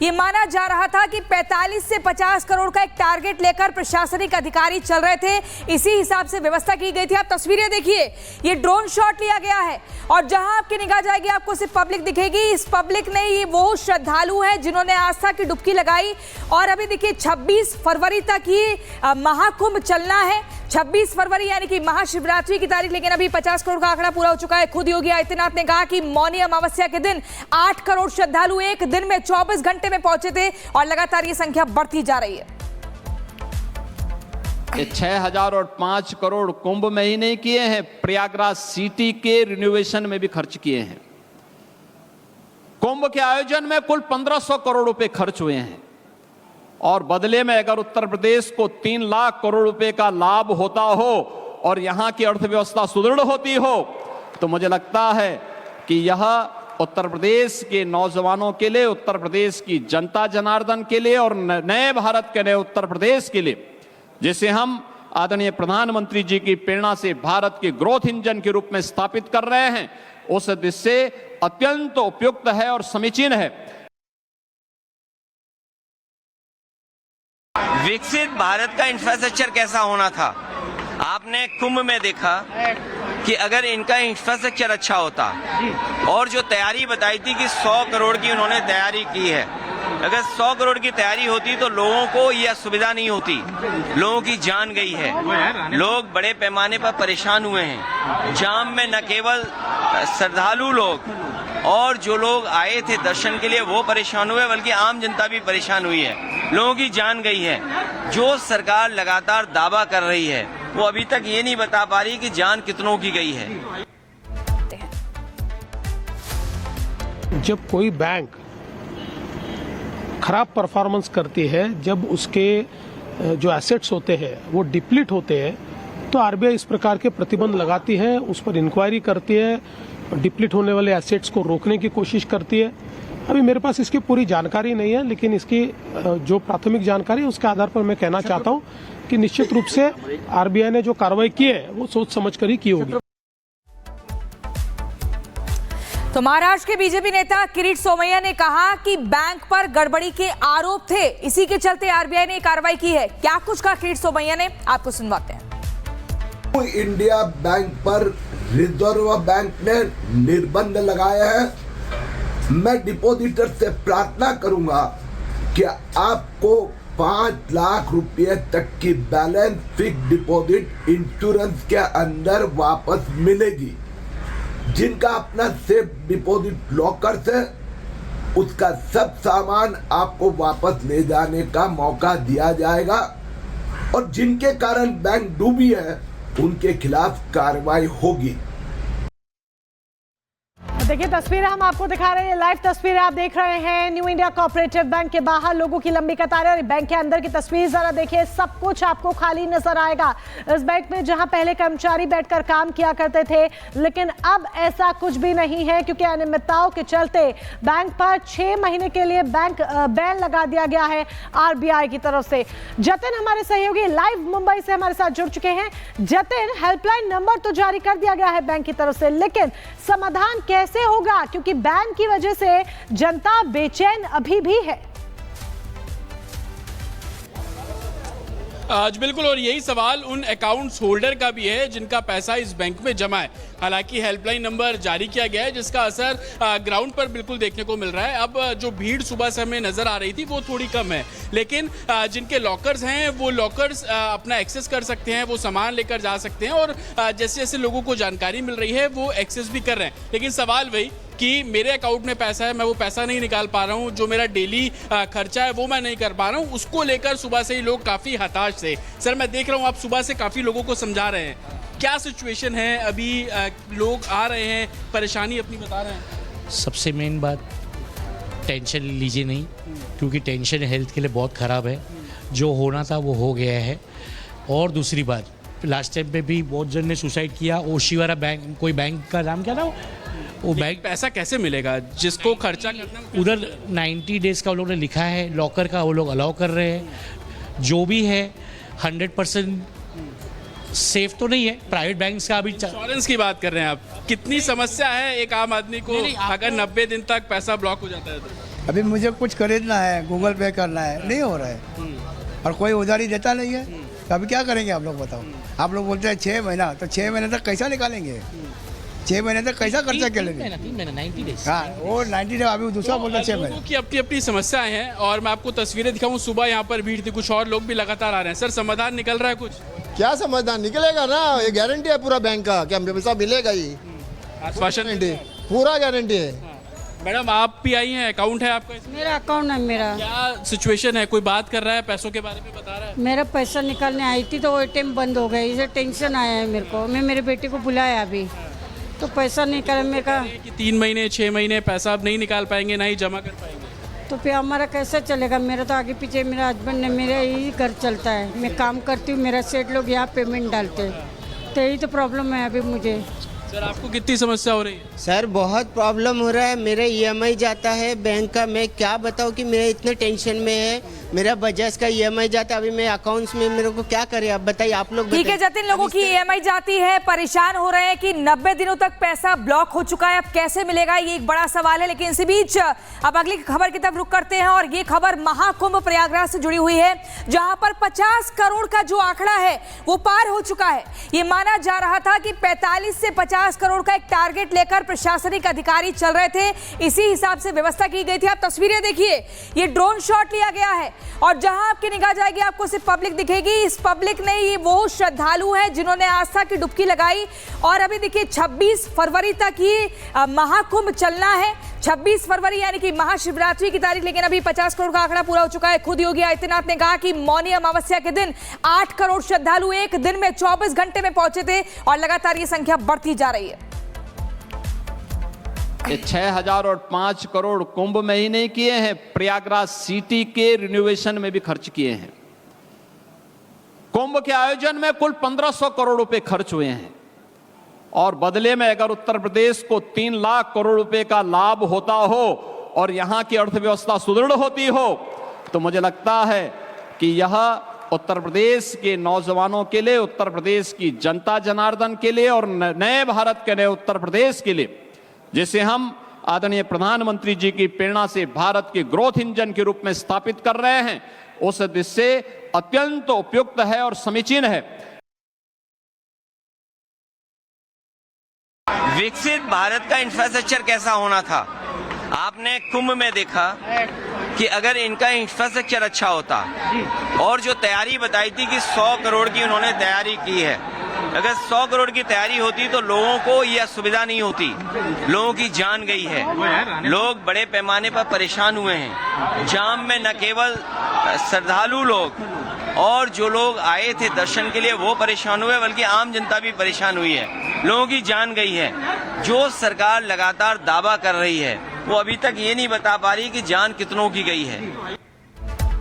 ये माना जा रहा था कि 45 से 50 करोड़ का एक टारगेट लेकर प्रशासनिक अधिकारी चल रहे थे। इसी हिसाब से व्यवस्था की गई थी। आप तस्वीरें देखिए, ये ड्रोन शॉट लिया गया है और जहां आपकी निगाह जाएगी आपको सिर्फ पब्लिक दिखेगी। इस पब्लिक ने ये वो श्रद्धालु हैं जिन्होंने आस्था की डुबकी लगाई। और अभी देखिए 26 फरवरी तक ये महाकुंभ चलना है। 26 फरवरी यानी कि महाशिवरात्रि की तारीख, लेकिन अभी 50 करोड़ का आंकड़ा पूरा हो चुका है। खुद योगी आदित्यनाथ ने कहा कि मौनी अमावस्या के दिन 8 करोड़ श्रद्धालु एक दिन में 24 घंटे में पहुंचे थे और लगातार ये संख्या बढ़ती जा रही है। 6000 और 5 करोड़ कुंभ में ही नहीं किए हैं, प्रयागराज सिटी के रिनोवेशन में भी खर्च किए हैं। कुंभ के आयोजन में कुल 1500 करोड़ रुपए खर्च हुए हैं और बदले में अगर उत्तर प्रदेश को 3 लाख करोड़ रुपए का लाभ होता हो और यहां की अर्थव्यवस्था सुदृढ़ होती हो तो मुझे लगता है कि यह उत्तर प्रदेश के नौजवानों के लिए, उत्तर प्रदेश की जनता जनार्दन के लिए और नए भारत के नए उत्तर प्रदेश के लिए, जिसे हम आदरणीय प्रधानमंत्री जी की प्रेरणा से भारत के ग्रोथ इंजन के रूप में स्थापित कर रहे हैं, उस दृष्टि से अत्यंत उपयुक्त है और समीचीन है। विकसित भारत का इंफ्रास्ट्रक्चर कैसा होना था आपने कुंभ में देखा कि अगर इनका इंफ्रास्ट्रक्चर अच्छा होता और जो तैयारी बताई थी कि 100 करोड़ की उन्होंने तैयारी की है, अगर 100 करोड़ की तैयारी होती तो लोगों को यह सुविधा नहीं होती। लोगों की जान गई है, लोग बड़े पैमाने पर परेशान हुए हैं। जाम में न केवल श्रद्धालु लोग और जो लोग आए थे दर्शन के लिए वो परेशान हुए, बल्कि आम जनता भी परेशान हुई है। लोगों की जान गई है। जो सरकार लगातार दावा कर रही है वो अभी तक ये नहीं बता पा रही कि जान कितनों की गई है। जब कोई बैंक खराब परफॉर्मेंस करती है, जब उसके जो एसेट्स होते हैं वो डिप्लीट होते हैं, तो आरबीआई इस प्रकार के प्रतिबंध लगाती है, उस पर इंक्वायरी करती है, डिप्लीट होने वाले एसेट्स को रोकने की कोशिश करती है। अभी मेरे पास इसकी पूरी जानकारी नहीं है, लेकिन इसकी जो प्राथमिक जानकारी है उसके आधार पर मैं कहना चाहता हूं कि निश्चित रूप से आरबीआई ने जो कार्रवाई की है वो सोच समझ कर ही की होगी। तो महाराष्ट्र के बीजेपी नेता किरीट सोमैया ने कहा कि बैंक पर गड़बड़ी के आरोप थे, इसी के चलते आरबीआई ने कार्रवाई की है। क्या कुछ कहा किरीट सोमैया ने, आपको सुनवाते हैं। इंडिया बैंक पर रिजर्व बैंक ने निर्बंध लगाया है। मैं डिपॉजिटर से प्रार्थना करूंगा कि आपको 5 लाख रुपए तक की बैलेंस फिक्स डिपॉजिट इंश्योरेंस के अंदर वापस मिलेगी। जिनका अपना सेफ डिपॉजिट लॉकर है उसका सब सामान आपको वापस ले जाने का मौका दिया जाएगा और जिनके कारण बैंक डूबी है उनके खिलाफ कार्रवाई होगी। देखिए तस्वीरें हम आपको दिखा रहे हैं, लाइव तस्वीरें आप देख रहे हैं। न्यू इंडिया कोऑपरेटिव बैंक के बाहर लोगों की लंबी कतारें और बैंक के अंदर की तस्वीर जरा देखिए। सब कुछ आपको खाली नजर आएगा। इस बैंक में जहां पहले कर्मचारी बैठकर काम किया करते थे, लेकिन अब ऐसा कुछ भी नहीं है, क्योंकि अनियमितताओं के चलते बैंक पर 6 महीने के लिए बैंक बैन लगा दिया गया है आरबीआई की तरफ से। जतिन हमारे सहयोगी लाइव मुंबई से हमारे साथ जुड़ चुके हैं। जतिन, हेल्पलाइन नंबर तो जारी कर दिया गया है बैंक की तरफ से, लेकिन समाधान कैसे होगा, क्योंकि बैन की वजह से जनता बेचैन अभी भी है। आज बिल्कुल, और यही सवाल उन अकाउंट्स होल्डर का भी है जिनका पैसा इस बैंक में जमा है। हालांकि हेल्पलाइन नंबर जारी किया गया है जिसका असर ग्राउंड पर बिल्कुल देखने को मिल रहा है। अब जो भीड़ सुबह से हमें नजर आ रही थी वो थोड़ी कम है, लेकिन जिनके लॉकर्स हैं वो लॉकर्स अपना एक्सेस कर सकते हैं, वो सामान लेकर जा सकते हैं और जैसे जैसे लोगों को जानकारी मिल रही है वो एक्सेस भी कर रहे हैं। लेकिन सवाल वही कि मेरे अकाउंट में पैसा है, मैं वो पैसा नहीं निकाल पा रहा हूँ, जो मेरा डेली खर्चा है वो मैं नहीं कर पा रहा हूँ, उसको लेकर सुबह से ही लोग काफ़ी हताश थे। सर, मैं देख रहा हूँ आप सुबह से काफ़ी लोगों को समझा रहे हैं, क्या सिचुएशन है अभी? लोग आ रहे हैं, परेशानी अपनी बता रहे हैं। सबसे मेन बात, टेंशन लीजिए नहीं, क्योंकि टेंशन हेल्थ के लिए बहुत ख़राब है। जो होना था वो हो गया है। और दूसरी बात, लास्ट टाइम पे भी बहुत जन ने सुसाइड किया। ओशिवारा बैंक, कोई बैंक का नाम क्या था वो बैंक, पैसा कैसे मिलेगा जिसको खर्चा करना? उधर 90 डेज का वो लोगों ने लिखा है, लॉकर का वो लोग अलाउ कर रहे हैं। जो भी है 100% सेफ तो नहीं है। प्राइवेट बैंक्स का अभी इंश्योरेंस की बात कर रहे हैं आप, कितनी समस्या है एक आम आदमी को अगर 90 दिन तक पैसा ब्लॉक हो जाता है तो? अभी मुझे कुछ खरीदना है, गूगल पे करना है, नहीं हो रहा है और कोई उधारी देता नहीं है। तो अभी क्या करेंगे आप लोग बताओ? आप लोग बोलते हैं 6 महीना, तो 6 महीने तक कैसा निकालेंगे? 6 महीने तक कैसा खर्चा कर लेंगे? 3 महीना 90 डेज। हाँ, वो 90 डे, अभी दूसरा बोलता 6 महीने। लोगों की अपनी अपनी समस्याएं हैं और मैं आपको तस्वीरें दिखाऊं, सुबह यहाँ पर भीड़ थी, कुछ और लोग भी लगातार आ रहे हैं। सर, समाधान निकल रहा है कुछ? क्या समाधान निकलेगा ना, ये गारंटी है पूरा बैंक का कि हमें पैसा मिलेगा ही, आश्वासन पूरा गारंटी है। मैडम, आप भी आई हैं, अकाउंट है आपका इसमें? मेरा अकाउंट है मेरा। क्या सिचुएशन है? कोई बात कर रहा है पैसों के बारे में, बता रहा है? मेरा पैसा निकालने आई थी तो एटीएम बंद हो गया, इसे टेंशन आया है मेरे को। मैं मेरे बेटे को बुलाया अभी, तो पैसा निकाल, मैं कहा कि 3 महीने 6 महीने पैसा आप नहीं निकाल पाएंगे, ना ही जमा कर पाएंगे। तो फिर हमारा कैसे चलेगा? मेरा तो आगे पीछे मेरा हस्बैंड ने, मेरा यही घर चलता है। मैं काम करती हूँ, मेरा सेठ लोग यहाँ पेमेंट डालते हैं, तो यही तो प्रॉब्लम है अभी मुझे। सर, आपको कितनी समस्या हो रही है? सर, बहुत प्रॉब्लम हो रहा है। मेरा ईएमआई जाता है बैंक का, मैं क्या बताऊं कि मैं इतने टेंशन में है। मेरा बजाज का ईएमआई जाता है, अभी मैं अकाउंट्स में, मेरे को क्या करें आप बताइए, आप लोग ठीक है जतिन, लोगों की ईएमआई जाती है, परेशान हो रहे हैं कि 90 दिनों तक पैसा ब्लॉक हो चुका है, अब कैसे मिलेगा, ये एक बड़ा सवाल है। लेकिन इसी बीच अब अगली खबर की तरफ रुख करते हैं और ये खबर महाकुंभ प्रयागराज से जुड़ी हुई है, जहां पर 50 करोड़ का जो आंकड़ा है वो पार हो चुका है। ये माना जा रहा था कि 45 से 50 करोड़ का एक टारगेट लेकर प्रशासनिक अधिकारी चल रहे थे, इसी हिसाब से व्यवस्था की गई थी। आप तस्वीरें देखिए, ये ड्रोन शॉट लिया गया है और जहां आपकी निगाह जाएगी आपको सिर्फ पब्लिक दिखेगी। इस पब्लिक ने, ये वो श्रद्धालु हैं जिन्होंने आस्था की डुबकी लगाई और अभी देखिए 26 फरवरी तक ये महाकुंभ चलना है। 26 फरवरी यानी कि महाशिवरात्रि की तारीख, लेकिन अभी 50 करोड़ का आंकड़ा पूरा हो चुका है। खुद योगी आदित्यनाथ ने कहा कि मौनी अमावस्या के दिन 8 करोड़ श्रद्धालु एक दिन में 24 घंटे में पहुंचे थे और लगातार ये संख्या बढ़ती जा रही है। 6000 और 5 करोड़ कुंभ में ही नहीं किए हैं, प्रयागराज सिटी के रिनोवेशन में भी खर्च किए हैं। कुंभ के आयोजन में कुल 1500 करोड़ रुपए खर्च हुए हैं और बदले में अगर उत्तर प्रदेश को 3 लाख करोड़ रुपए का लाभ होता हो और यहां की अर्थव्यवस्था सुदृढ़ होती हो, तो मुझे लगता है कि यह उत्तर प्रदेश के नौजवानों के लिए, उत्तर प्रदेश की जनता जनार्दन के लिए और नए भारत के नए उत्तर प्रदेश के लिए, जिसे हम आदरणीय प्रधानमंत्री जी की प्रेरणा से भारत के ग्रोथ इंजन के रूप में स्थापित कर रहे हैं, उस दृष्टि से अत्यंत उपयुक्त है और समीचीन है। विकसित भारत का इंफ्रास्ट्रक्चर कैसा होना था, आपने कुंभ में देखा कि अगर इनका इंफ्रास्ट्रक्चर अच्छा होता और जो तैयारी बताई थी कि 100 करोड़ की उन्होंने तैयारी की है, अगर 100 करोड़ की तैयारी होती तो लोगों को यह सुविधा नहीं होती। लोगों की जान गई है, लोग बड़े पैमाने पर परेशान हुए हैं। जाम में न केवल श्रद्धालु लोग और जो लोग आए थे दर्शन के लिए वो परेशान हुए, बल्कि आम जनता भी परेशान हुई है। लोगों की जान गई है। जो सरकार लगातार दावा कर रही है वो अभी तक ये नहीं बता पा रही कि जान कितनों की गई है।